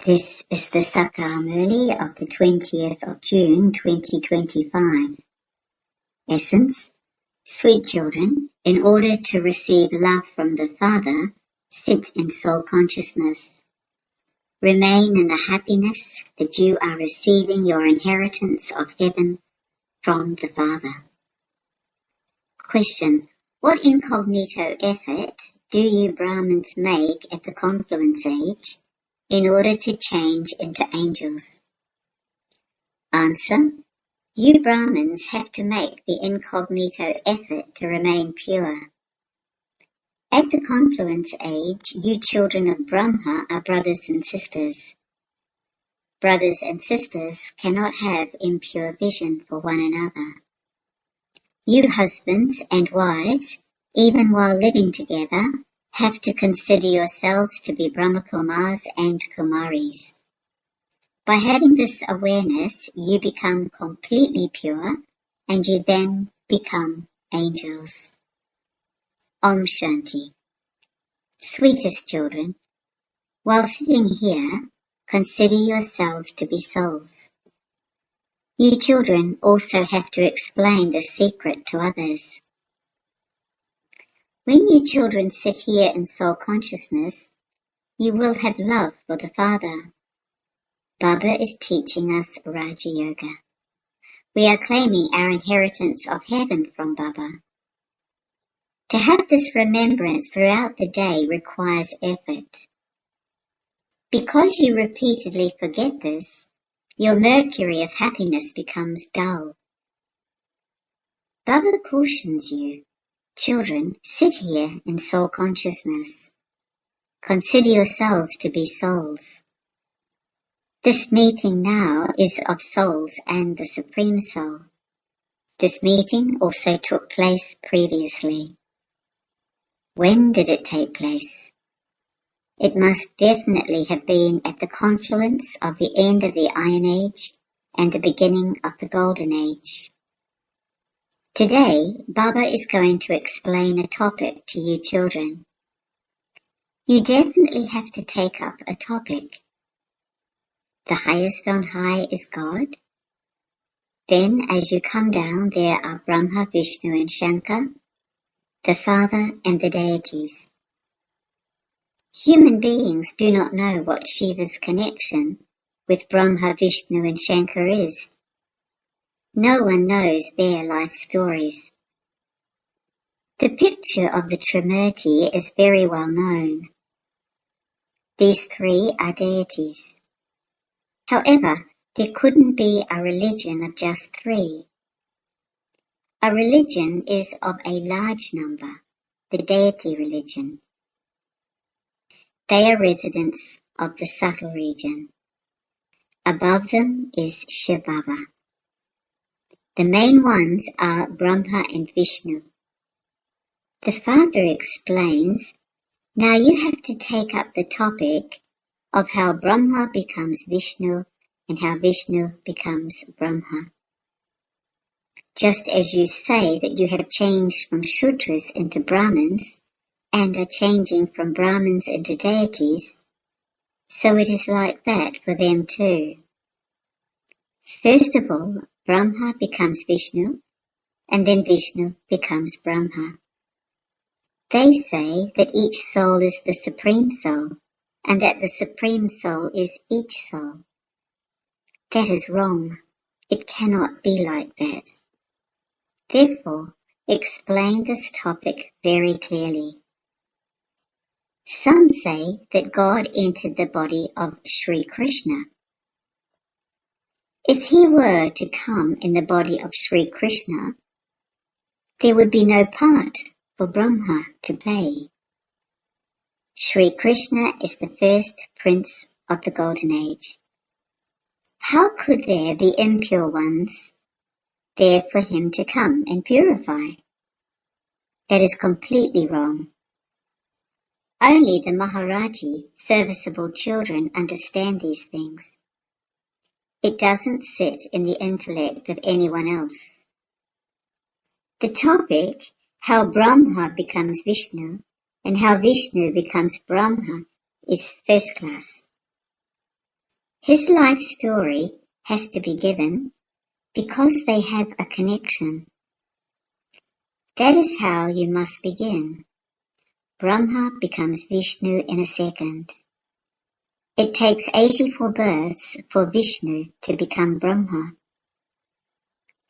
This is the Sakar Murli of the 20th of June 2025. Essence: Sweet children, in order to receive love from the Father, sit in soul consciousness. Remain in the happiness that you are receiving your inheritance of heaven from the Father. Question: what incognito effort do you Brahmins make at the confluence age in order to change into angels? Answer: you Brahmins have to make the incognito effort to remain pure. At the confluence age, you children of Brahma are brothers and sisters. Brothers and sisters cannot have impure vision for one another. You husbands and wives, even while living together, have to consider yourselves to be Brahma Kumaris and Kumaris. By having this awareness, you become completely pure, and you then become angels. Om Shanti. Sweetest children, while sitting here, consider yourselves to be souls. You children also have to explain the secret to others. When you children sit here in soul consciousness, you will have love for the Father. Baba is teaching us Raja Yoga. We are claiming our inheritance of heaven from Baba. To have this remembrance throughout the day requires effort. Because you repeatedly forget this, your mercury of happiness becomes dull. Baba cautions you, children, sit here in soul consciousness. Consider yourselves to be souls. This meeting now is of souls and the Supreme Soul. This meeting also took place previously. When did it take place? It must definitely have been at the confluence of the end of the Iron Age and the beginning of the Golden Age. Today, Baba is going to explain a topic to you children. You definitely have to take up a topic. The highest on high is God. Then as you come down, there are Brahma, Vishnu and Shankar, the Father and the deities. Human beings do not know what Shiva's connection with Brahma, Vishnu and Shankar is. No one knows their life stories. The picture of the Trimurti is very well known. These three are deities. However, there couldn't be a religion of just three. A religion is of a large number, the deity religion. They are residents of the subtle region. Above them is Shivbaba. The main ones are Brahma and Vishnu. The Father explains, now you have to take up the topic of how Brahma becomes Vishnu and how Vishnu becomes Brahma. Just as you say that you have changed from Shudras into Brahmins and are changing from Brahmins into deities, so it is like that for them too. First of all, Brahma becomes Vishnu, and then Vishnu becomes Brahma. They say that each soul is the Supreme Soul, and that the Supreme Soul is each soul. That is wrong. It cannot be like that. Therefore, explain this topic very clearly. Some say that God entered the body of Sri Krishna. If he were to come in the body of Sri Krishna, there would be no part for Brahma to play. Sri Krishna is the first prince of the Golden Age. How could there be impure ones there for him to come and purify? That is completely wrong. Only the Maharati, serviceable children, understand these things. It doesn't sit in the intellect of anyone else. The topic, how Brahma becomes Vishnu and how Vishnu becomes Brahma, is first class. His life story has to be given because they have a connection. That is how you must begin. Brahma becomes Vishnu in a second. It takes 84 births for Vishnu to become Brahma.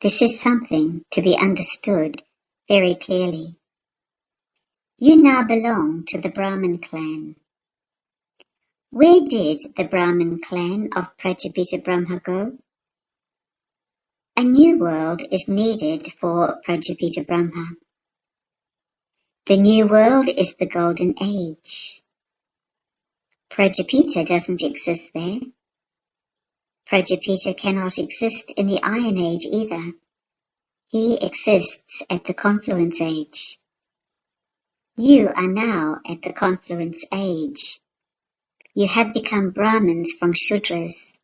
This is something to be understood very clearly. You now belong to the Brahmin clan. Where did the Brahmin clan of Prajapita Brahma go? A new world is needed for Prajapita Brahma. The new world is the golden age. Prajapita doesn't exist there. Prajapita cannot exist in the Iron Age either. He exists at the Confluence Age. You are now at the Confluence Age. You have become Brahmins from Shudras.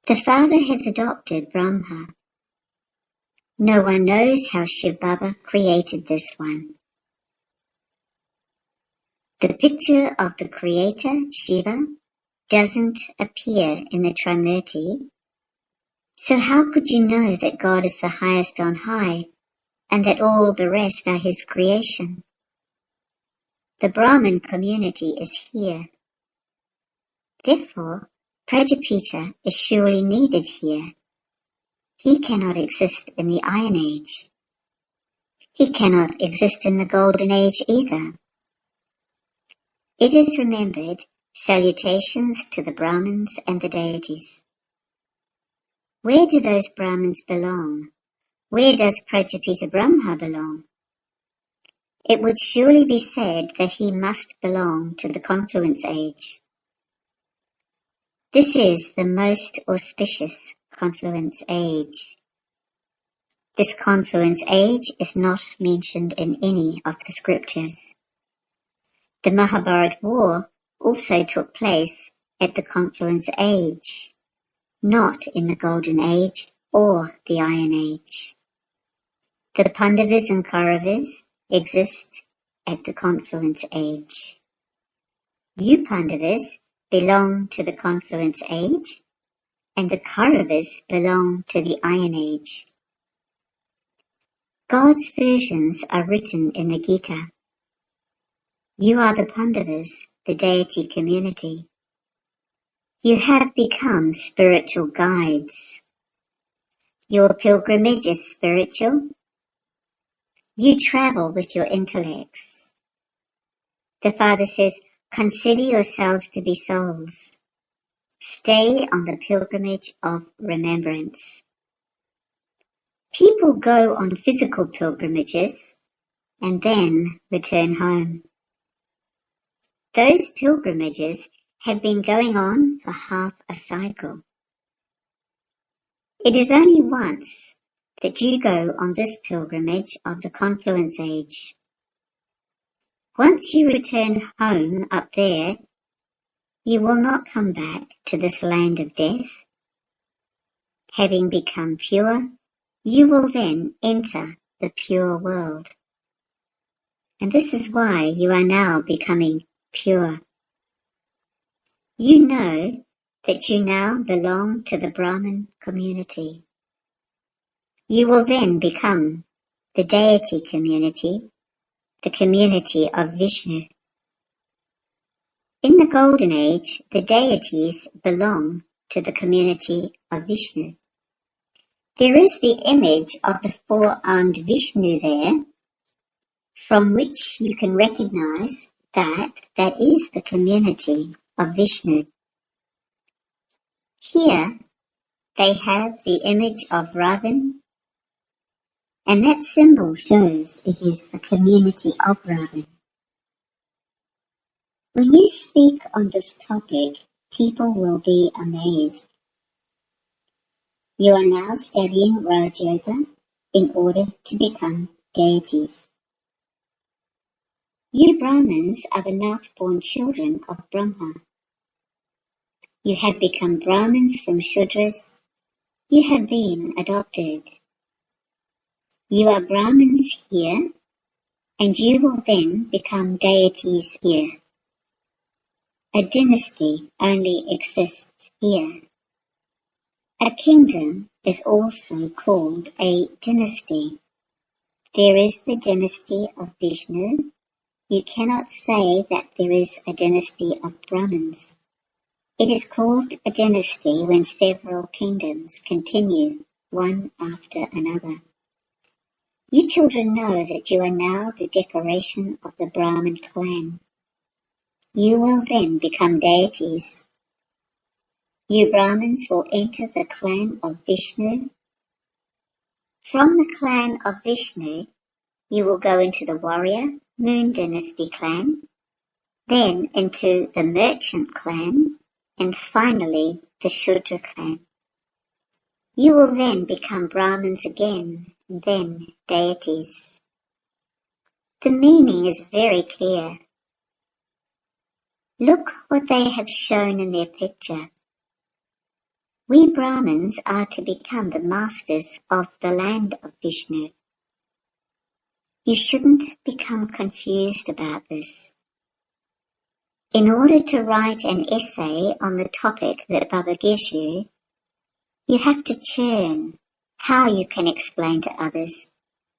The Father has adopted Brahma. No one knows how Shivbaba created this one. The picture of the Creator, Shiva, doesn't appear in the Trimurti. So how could you know that God is the highest on high and that all the rest are his creation? The Brahmin community is here. Therefore, Prajapita is surely needed here. He cannot exist in the Iron Age. He cannot exist in the Golden Age either. It is remembered, salutations to the Brahmins and the deities. Where do those Brahmins belong? Where does Prajapita Brahma belong? It would surely be said that he must belong to the Confluence Age. This is the most auspicious Confluence Age. This Confluence Age is not mentioned in any of the scriptures. The Mahabharata war also took place at the Confluence Age, not in the Golden Age or the Iron Age. The Pandavas and Kauravas exist at the Confluence Age. You Pandavas belong to the Confluence Age, and the Kauravas belong to the Iron Age. God's versions are written in the Gita. You are the Pandavas, the deity community. You have become spiritual guides. Your pilgrimage is spiritual. You travel with your intellects. The Father says, consider yourselves to be souls. Stay on the pilgrimage of remembrance. People go on physical pilgrimages and then return home. Those pilgrimages have been going on for half a cycle. It is only once that you go on this pilgrimage of the Confluence Age. Once you return home up there, you will not come back to this land of death. Having become pure, you will then enter the pure world. And this is why you are now becoming pure. You know that you now belong to the Brahmin community. You will then become the deity community, the community of Vishnu. In the Golden Age, the deities belong to the community of Vishnu. There is the image of the four-armed Vishnu there, from which you can recognize that is the community of Vishnu. Here, they have the image of Ravan, and that symbol shows it is the community of Ravan. When you speak on this topic, people will be amazed. You are now studying Raj Yoga in order to become deities. You Brahmins are the mouth-born children of Brahma. You have become Brahmins from Shudras. You have been adopted. You are Brahmins here, and you will then become deities here. A dynasty only exists here. A kingdom is also called a dynasty. There is the dynasty of Vishnu. You cannot say that there is a dynasty of Brahmins. It is called a dynasty when several kingdoms continue one after another. You children know that you are now the decoration of the Brahmin clan. You will then become deities. You Brahmins will enter the clan of Vishnu. From the clan of Vishnu, you will go into the warrior Moon Dynasty clan, then into the merchant clan, and finally the Shudra clan. You will then become Brahmins again, and then deities. The meaning is very clear. Look what they have shown in their picture. We Brahmins are to become the masters of the land of Vishnu. You shouldn't become confused about this. In order to write an essay on the topic that Baba gives you, you have to churn how you can explain to others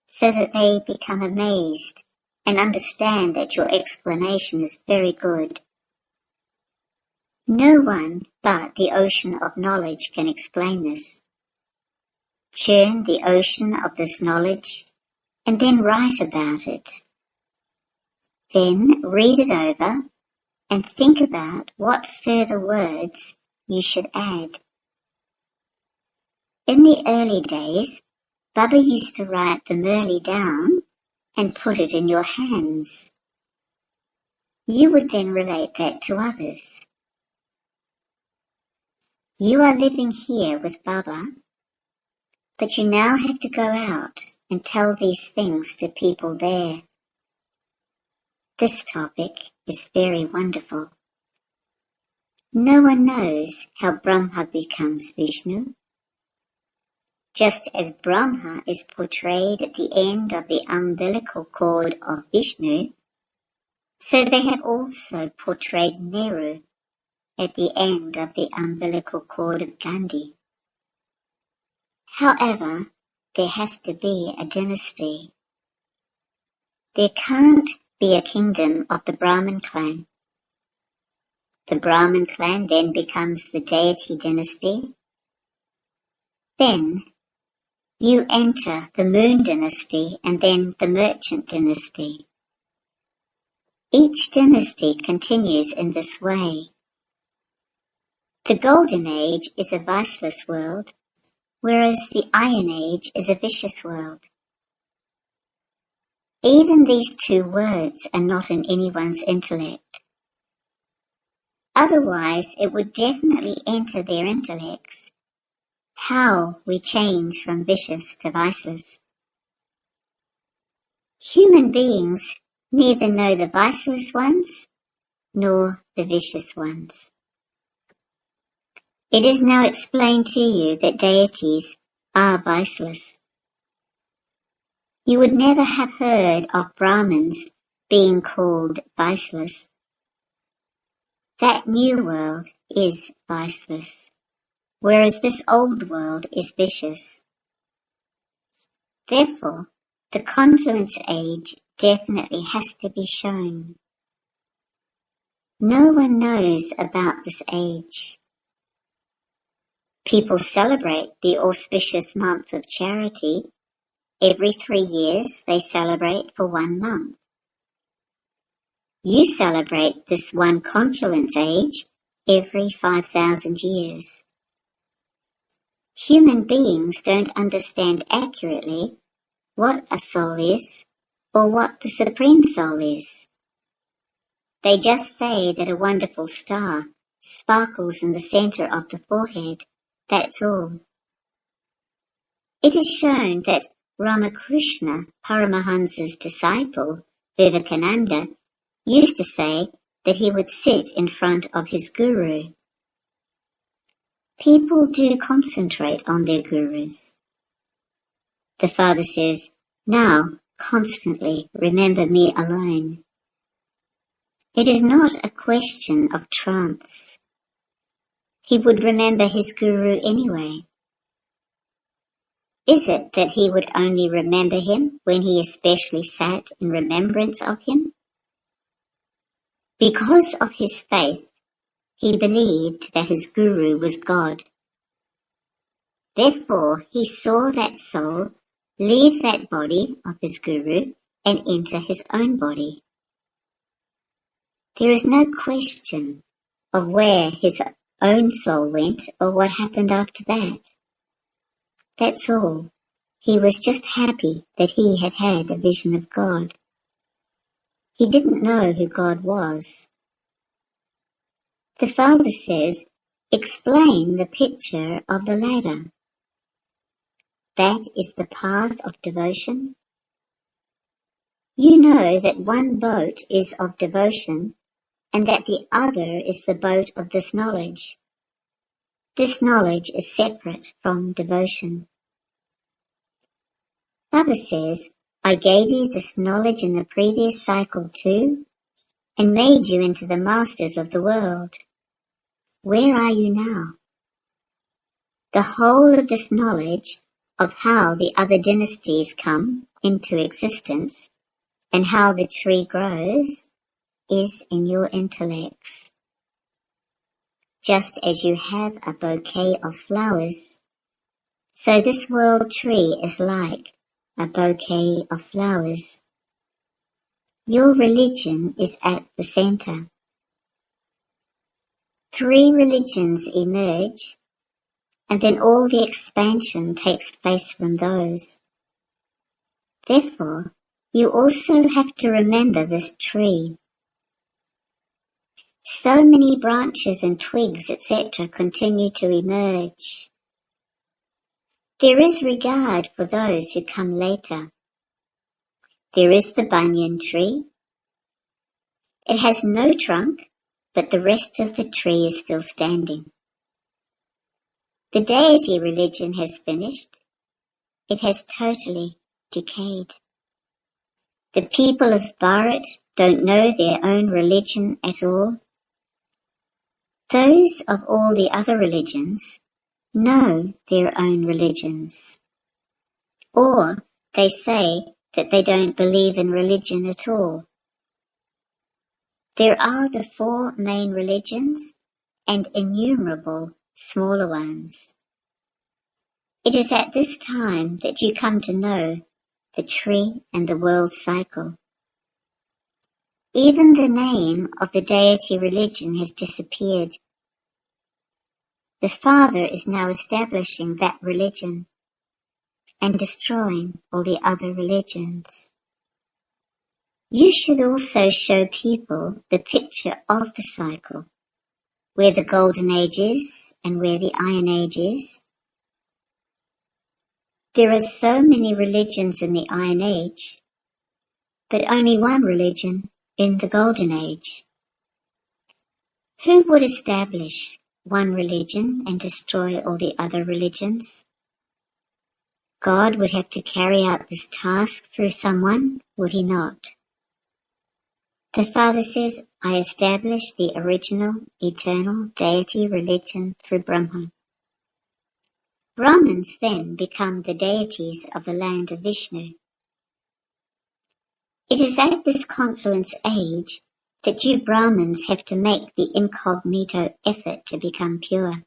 so that they become amazed and understand that your explanation is very good. No one but the ocean of knowledge can explain this. Churn the ocean of this knowledge and then write about it. Then read it over and think about what further words you should add. In the early days, Baba used to write the Murli down and put it in your hands. You would then relate that to others. You are living here with Baba, but you now have to go out and tell these things to people there. This topic is very wonderful. No one knows how Brahma becomes Vishnu. Just as Brahma is portrayed at the end of the umbilical cord of Vishnu, so they have also portrayed Nehru at the end of the umbilical cord of Gandhi. However, there has to be a dynasty. There can't be a kingdom of the Brahmin clan. The Brahmin clan then becomes the deity dynasty. Then you enter the Moon dynasty and then the Merchant dynasty. Each dynasty continues in this way. The Golden Age is a viceless world, whereas the Iron Age is a vicious world. Even these two words are not in anyone's intellect. Otherwise, it would definitely enter their intellects. How we change from vicious to viceless. Human beings neither know the viceless ones nor the vicious ones. It is now explained to you that deities are viceless. You would never have heard of Brahmins being called viceless. That new world is viceless, whereas this old world is vicious. Therefore, the confluence age definitely has to be shown. No one knows about this age. People celebrate the auspicious month of charity. Every 3 years they celebrate for 1 month. You celebrate this one confluence age every 5,000 years. Human beings don't understand accurately what a soul is or what the Supreme Soul is. They just say that a wonderful star sparkles in the center of the forehead. That's all. It is shown that Ramakrishna, Paramahansa's disciple, Vivekananda, used to say that he would sit in front of his guru. People do concentrate on their gurus. The Father says, now, constantly remember me alone. It is not a question of trance. He would remember his guru anyway. Is it that he would only remember him when he especially sat in remembrance of him? Because of his faith, he believed that his guru was God. Therefore, he saw that soul leave that body of his guru and enter his own body. There is no question of where his own soul went or what happened after that. That's all. He was just happy that he had had a vision of God. He didn't know who God was. The Father says, explain the picture of the ladder. That is the path of devotion. You know that one boat is of devotion and that the other is the boat of this knowledge. This knowledge is separate from devotion. Baba says, I gave you this knowledge in the previous cycle too, and made you into the masters of the world. Where are you now? The whole of this knowledge of how the other dynasties come into existence and how the tree grows is in your intellects. Just as you have a bouquet of flowers, so this world tree is like a bouquet of flowers. Your religion is at the center. 3 religions emerge, and then all the expansion takes place from those. Therefore, you also have to remember this tree. So many branches and twigs, etc., continue to emerge. There is regard for those who come later. There is the banyan tree. It has no trunk, but the rest of the tree is still standing. The deity religion has finished. It has totally decayed. The people of Bharat don't know their own religion at all. Those of all the other religions know their own religions. Or they say that they don't believe in religion at all. There are the 4 main religions and innumerable smaller ones. It is at this time that you come to know the tree and the world cycle. Even the name of the deity religion has disappeared. The Father is now establishing that religion and destroying all the other religions. You should also show people the picture of the cycle, where the golden age is and where the iron age is. There are so many religions in the iron age, but only one religion in the golden age. Who would establish one religion and destroy all the other religions? God would have to carry out this task through someone, would he not? The Father says, I established the original, eternal deity religion through Brahma. Brahmins then become the deities of the land of Vishnu. It is at this confluence age that you Brahmins have to make the incognito effort to become pure.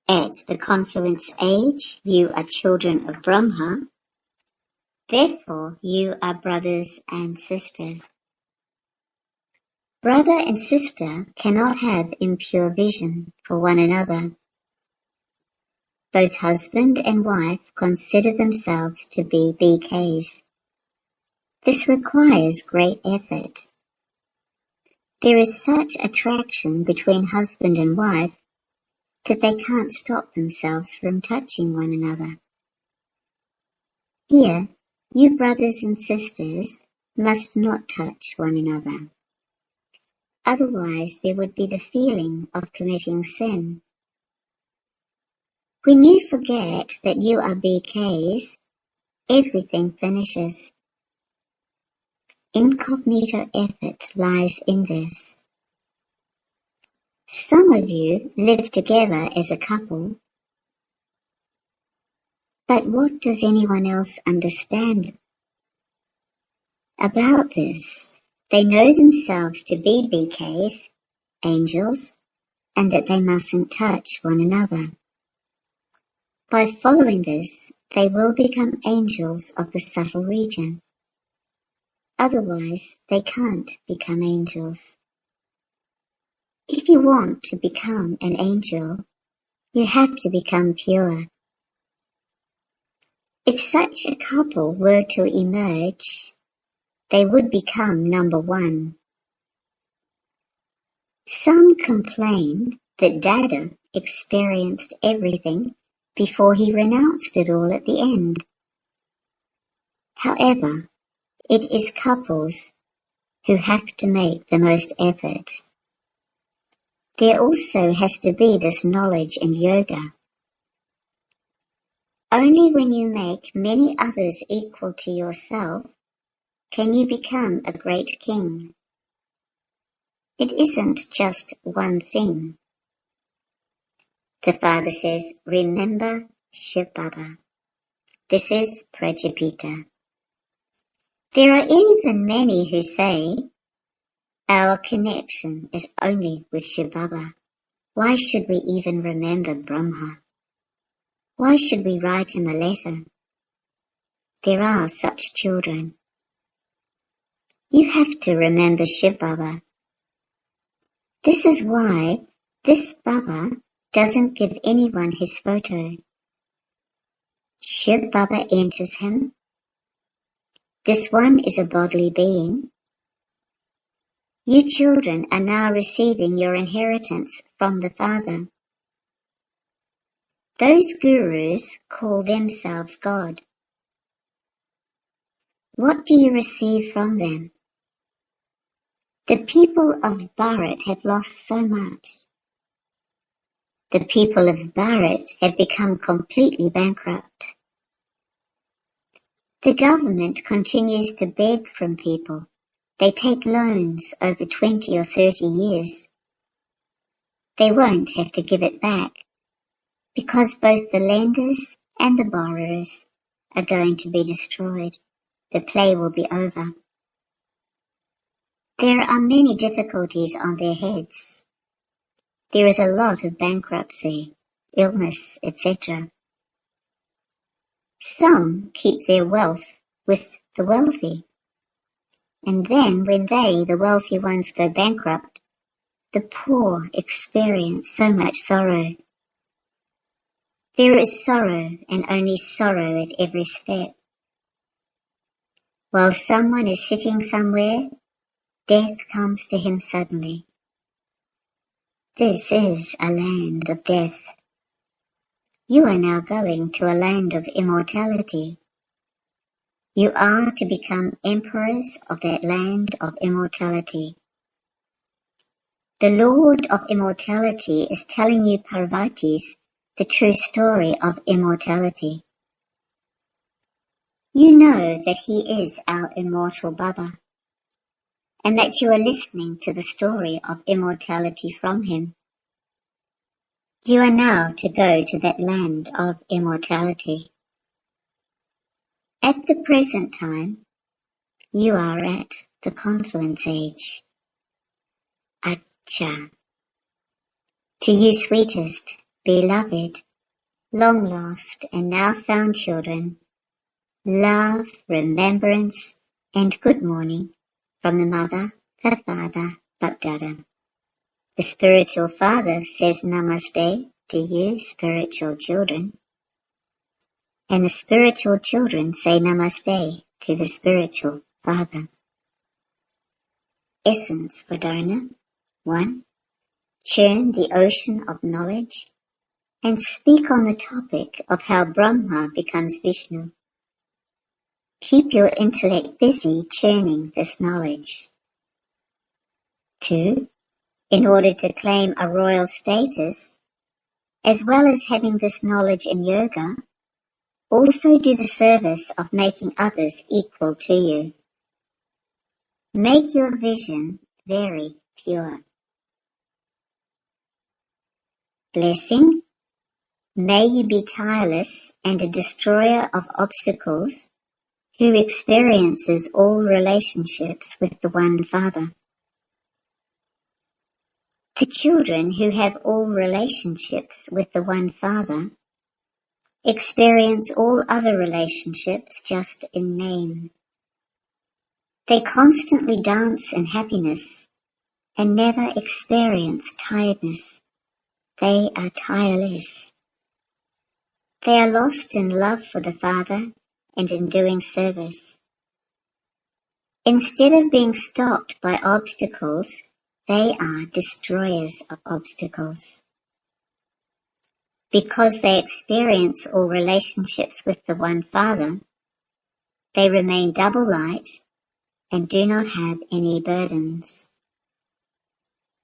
At the confluence age, you are children of Brahma. Therefore, you are brothers and sisters. Brother and sister cannot have impure vision for one another. Both husband and wife consider themselves to be BKs. This requires great effort. There is such attraction between husband and wife that they can't stop themselves from touching one another. Here, you brothers and sisters must not touch one another. Otherwise, there would be the feeling of committing sin. When you forget that you are BKs, everything finishes. incognito effort lies in this. Some of you live together as a couple, but what does anyone else understand about this? They know themselves to be BKs, angels, and that they mustn't touch one another. By following this, they will become angels of the subtle region. Otherwise, they can't become angels. If you want to become an angel, you have to become pure. If such a couple were to emerge, they would become number one. Some complain that Dada experienced everything before he renounced it all at the end. However, it is couples who have to make the most effort. There also has to be this knowledge and yoga. Only when you make many others equal to yourself can you become a great king. It isn't just one thing. The Father says, remember Shivbaba. This is Prajapita. There are even many who say, our connection is only with Shivbaba. Why should we even remember Brahma? Why should we write him a letter? There are such children. You have to remember Shivbaba. This is why this Baba doesn't give anyone his photo. Shivbaba enters him. This one is a bodily being. You children are now receiving your inheritance from the Father. Those gurus call themselves God. What do you receive from them? The people of Bharat have lost so much. The people of Bharat have become completely bankrupt. The government continues to beg from people. They take loans over 20 or 30 years. They won't have to give it back because both the lenders and the borrowers are going to be destroyed. The play will be over. There are many difficulties on their heads. There is a lot of bankruptcy, illness, etc. Some keep their wealth with the wealthy. And then when they, the wealthy ones, go bankrupt, the poor experience so much sorrow. There is sorrow and only sorrow at every step. While someone is sitting somewhere, death comes to him suddenly. This is a land of death. You are now going to a land of immortality. You are to become emperors of that land of immortality. The Lord of Immortality is telling you Parvatis the true story of immortality. You know that he is our immortal Baba, and that you are listening to the story of immortality from him. You are now to go to that land of immortality. At the present time, you are at the confluence age. Acha. To you, sweetest, beloved, long lost and now found children, love, remembrance, and good morning from the Mother, the Father, Bapdada. The spiritual father says namaste to you, spiritual children. And the spiritual children say namaste to the spiritual father. Essence for Dharna. 1. Churn the ocean of knowledge and speak on the topic of how Brahma becomes Vishnu. Keep your intellect busy churning this knowledge. 2. In order to claim a royal status, as well as having this knowledge in yoga, also do the service of making others equal to you. Make your vision very pure. Blessing. May you be tireless and a destroyer of obstacles who experiences all relationships with the One Father. The children who have all relationships with the One Father experience all other relationships just in name. They constantly dance in happiness and never experience tiredness. They are tireless. They are lost in love for the Father and in doing service. Instead of being stopped by obstacles, they are destroyers of obstacles. Because they experience all relationships with the One Father, they remain double light and do not have any burdens.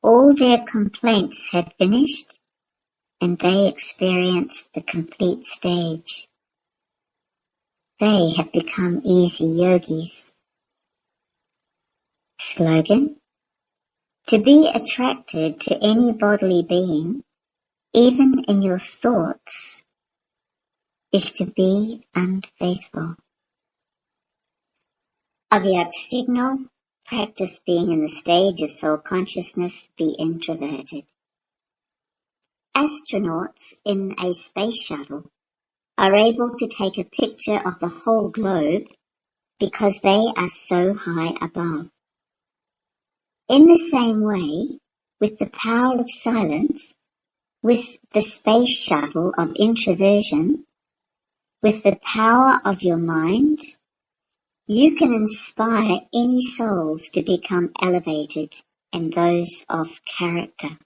All their complaints have finished, and they experience the complete stage. They have become easy yogis. Slogan: to be attracted to any bodily being, even in your thoughts, is to be unfaithful. Avyakt signal: practice being in the stage of soul consciousness, be introverted. Astronauts in a space shuttle are able to take a picture of the whole globe because they are so high above. In the same way, with the power of silence, with the space shuttle of introversion, with the power of your mind, you can inspire any souls to become elevated and those of character.